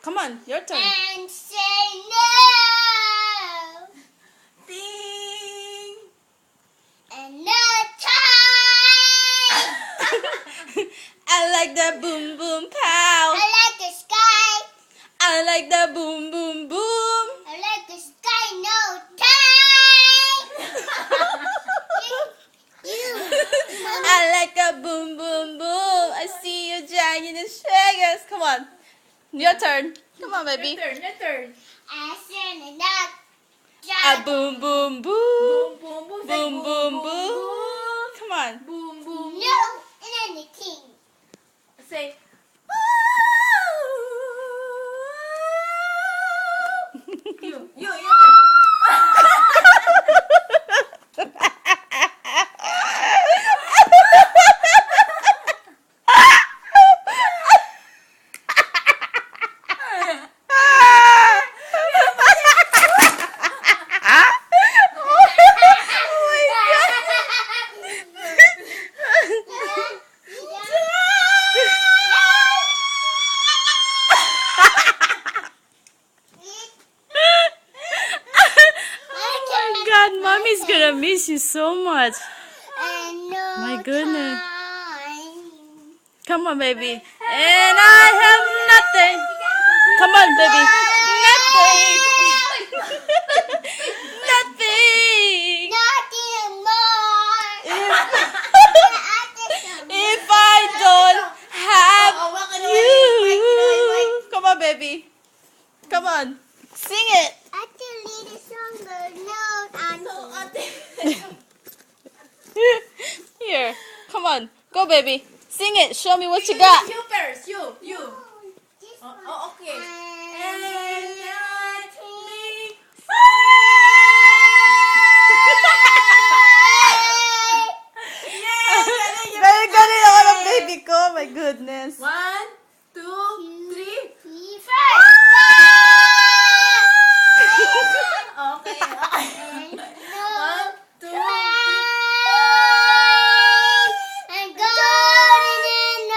Come on, your turn. And say no. Ding. And no time. I like the boom boom pow. I like the sky. I like the boom boom boom. I like the sky. No time. I like a boom boom boom. I see you dragging the shaggers. Come on. Your turn. Come on, baby. Your turn. I said enough. A boom boom boom. Boom, boom, boom. Boom boom boom. Come on. Boom, boom. No, and anything. Say, you turn. Oh God, mommy's gonna miss you so much. And no My goodness. time. Come on, baby. And I have nothing. Come on, baby. Nothing. Nothing. Nothing more. If I don't have you. Come on, baby. Come on. Sing it. Actually, the song goes no auntie. Here. Come on. Go, baby. Sing it. Show me what you got. You first. You. This Oh, okay. And nothing. Very good ako ng baby ko. My goodness. 1, 2, 3. Okay. 1, 2, 3. And golden and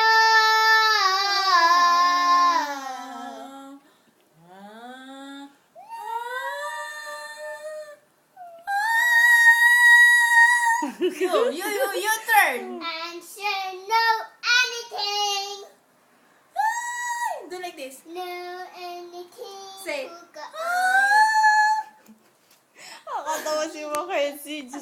You turn. And say no anything. Do like this. No anything. Say. Nakakatawa si Mackenzie. Diyos